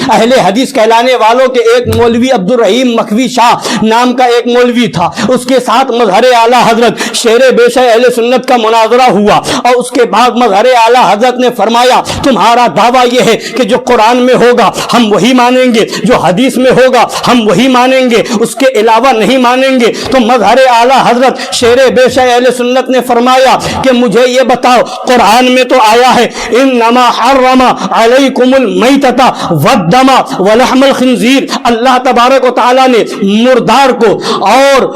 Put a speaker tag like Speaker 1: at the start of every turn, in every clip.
Speaker 1: اہل حدیث کہلانے والوں کے ایک مولوی عبدالرحیم مکھوی شاہ نام کا ایک مولوی تھا، اس کے ساتھ مظہر اعلیٰ حضرت شیر بیشہ اہل سنت کا مناظرہ ہوا، اور اس کے بعد مظہر اعلیٰ حضرت نے فرمایا تمہارا دعویٰ یہ ہے کہ جو قرآن میں ہوگا ہم وہی مانیں گے، جو حدیث میں ہوگا ہم وہی مانیں گے، اس کے علاوہ نہیں مانیں گے۔ تو مظہر اعلیٰ حضرت شیر بیشہ اہل سنت نے فرمایا کہ مجھے یہ بتاؤ، قرآن میں تو آیا ہے انما حرم علیکم المیتۃ والدم ولحم الخنزیر، اللہ تبارک و تعالیٰ نے مردار کو اور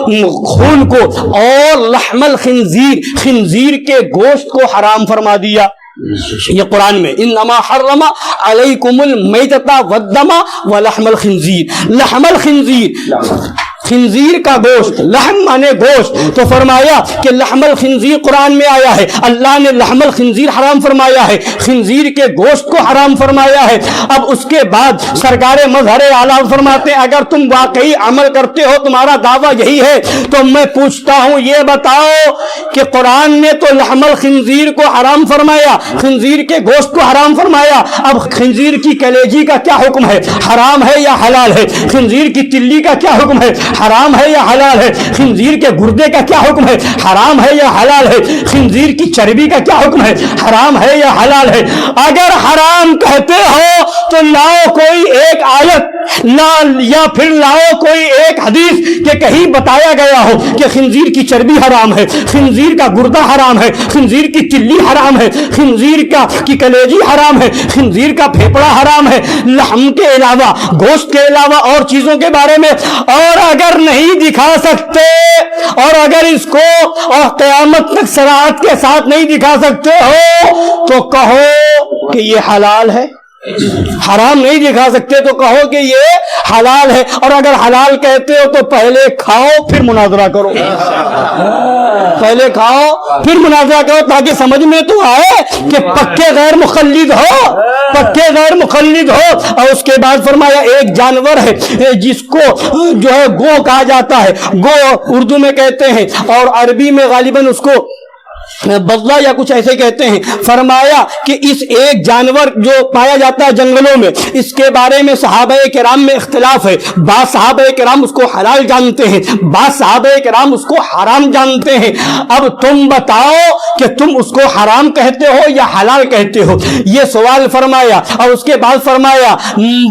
Speaker 1: خون کو اور لحم الخنزیر، خنزیر کے گوشت کو حرام فرما دیا۔ یہ قرآن میں انما حرم علیکم المیتۃ والدم ولحم الخنزیر، لحم الخنزیر، خنزیر کا گوشت، لحم مانے گوشت، تو فرمایا کہ لحم الخنزیر قرآن میں آیا ہے، اللہ نے لحم الخنزیر حرام فرمایا ہے، خنزیر کے گوشت کو حرام فرمایا ہے۔ اب اس کے بعد سرکار مظہر اعلیٰ فرماتے ہیں اگر تم واقعی عمل کرتے ہو، تمہارا دعویٰ یہی ہے، تو میں پوچھتا ہوں یہ بتاؤ کہ قرآن نے تو لحم الخنزیر کو حرام فرمایا، خنزیر کے گوشت کو حرام فرمایا، اب خنزیر کی کلیجی کا کیا حکم ہے؟ حرام ہے یا حلال ہے؟ خنزیر کی تلی کا کیا حکم ہے؟ حرام ہے یا حلال ہے؟ خنزیر کے گردے کا کیا حکم ہے؟ حرام ہے یا حلال ہے؟ خنزیر کی چربی کا کیا حکم ہے؟ حرام ہے یا حلال ہے؟ اگر حرام کہتے ہو تو لاؤ کوئی ایک آیت یا پھر لاؤ کوئی ایک حدیث کہ کہیں بتایا گیا ہو کہ خنزیر کی چربی حرام ہے، خنزیر کا گردہ حرام ہے، خنزیر کی تلی حرام ہے، خنزیر کی کلیجی حرام ہے، خنزیر کا پھیپڑا حرام ہے، لحم کے علاوہ، گوشت کے علاوہ اور چیزوں کے بارے میں۔ اور اگر نہیں دکھا سکتے، اور اگر اس کو اور قیامت تک صراحت کے ساتھ نہیں دکھا سکتے ہو تو کہو کہ یہ حلال ہے۔ حرام نہیں دکھا سکتے تو کہو کہ یہ حلال ہے، اور اگر حلال کہتے ہو تو پہلے کھاؤ پھر مناظرہ کرو، پہلے کھاؤ پھر مناظرہ کرو تاکہ سمجھ میں تو آئے کہ پکے غیر مخلد ہو، پکے غیر مخلد ہو۔ اور اس کے بعد فرمایا ایک جانور ہے جس کو جو ہے گو کہا جاتا ہے، گو اردو میں کہتے ہیں اور عربی میں غالباً اس کو بضلہ یا کچھ ایسے کہتے ہیں۔ فرمایا کہ اس ایک جانور جو پایا جاتا ہے جنگلوں میں، اس کے بارے میں صحابہ کرام میں اختلاف ہے، بعض صحابہ کرام اس کو حلال جانتے ہیں، بعض صحابہ کرام اس کو حرام جانتے ہیں۔ اب تم بتاؤ کہ تم اس کو حرام کہتے ہو یا حلال کہتے ہو، یہ سوال فرمایا۔ اور اس کے بعد فرمایا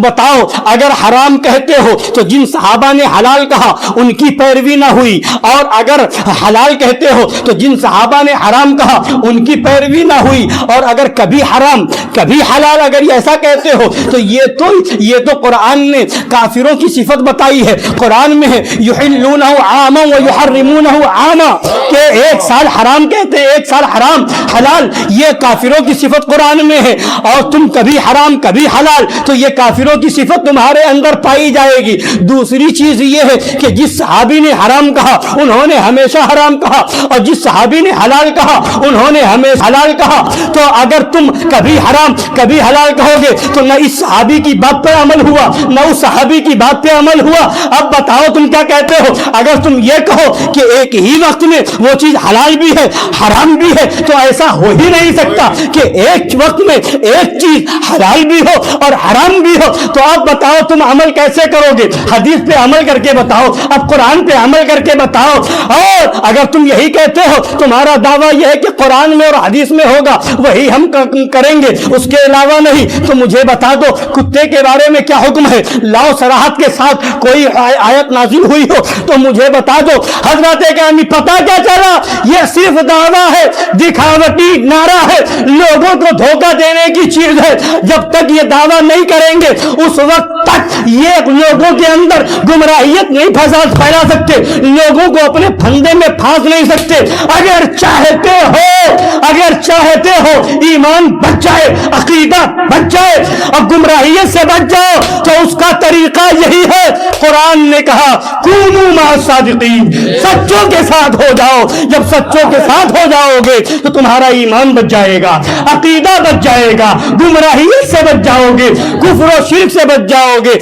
Speaker 1: بتاؤ اگر حرام کہتے ہو تو جن صحابہ نے حلال کہا ان کی پیروی نہ ہوئی، اور اگر حلال کہتے ہو تو جن صحابہ نے حرام کہا ان کی پیروی نہ ہوئی، اور اگر کبھی حرام کبھی حلال اگر ایسا کہتے ہو تو یہ تو قرآن نے کافروں کی صفت بتائی ہے۔ قرآن میں ہے یحلونہ عاما ویحرمونہ عاما، کہ ایک سال حرام کہتے ہیں ایک سال حرام حلال، یہ کافروں کی صفت قرآن میں ہے۔ اور تم کبھی حرام کبھی حلال، تو یہ کافروں کی صفت تمہارے اندر پائی جائے گی۔ دوسری چیز یہ ہے کہ جس صحابی نے حرام کہا انہوں نے ہمیشہ حرام کہا، اور جس صحابی نے حلال کہا انہوں نے ہمیں حلال کہا۔ تو اگر تم کبھی حرام کبھی حلال کہو گے تو نہ اس صحابی کی بات پہ عمل ہوا نہ اس صحابی کی بات پہ عمل ہوا۔ اب بتاؤ تم کیا کہتے ہو؟ اگر تم یہ کہو کہ ایک ہی وقت میں وہ چیز حلال بھی ہے حرام بھی ہے تو ایسا ہو ہی نہیں سکتا کہ ایک وقت میں ایک چیز حلال بھی ہو اور حرام بھی ہو۔ تو اب بتاؤ تم عمل کیسے کرو گے؟ حدیث پہ عمل کر کے بتاؤ، اب قرآن پہ عمل کر کے بتاؤ۔ اور اگر تم یہی کہتے ہو تمہارا دعویٰ یہ ہے کہ قرآن میں اور حدیث میں ہوگا وہی ہم کریں گے اس کے علاوہ نہیں، تو مجھے بتا دو کتے کے بارے میں کیا حکم ہے؟ لاؤ صراحت کے ساتھ کوئی آیت نازل ہوئی ہو تو مجھے بتا دو۔ حضرت گرامی پتہ کیا چلا؟ یہ صرف دعویٰ ہے، دکھاوٹی نعرہ ہے، لوگوں کو دھوکہ دینے کی چیز ہے۔ جب تک یہ دعویٰ نہیں کریں گے اس وقت تک یہ لوگوں کے اندر گمراہیت نہیں پھیلا سکتے، لوگوں کو اپنے پھندے میں پھانس نہیں سکتے۔ اگر چاہتے ہو ایمان بچ جائے، عقیدہ بچ جائے اور گمراہیت سے بچ جاؤ تو اس کا طریقہ یہی ہے۔ قرآن نے کہا کونوا مع الصادقین، سچوں کے ساتھ ہو جاؤ۔ جب سچوں کے ساتھ ہو جاؤ گے تو تمہارا ایمان بچ جائے گا، عقیدہ بچ جائے گا، گمراہیت سے بچ جاؤ گے، کفر و شرک سے بچ جاؤ گے۔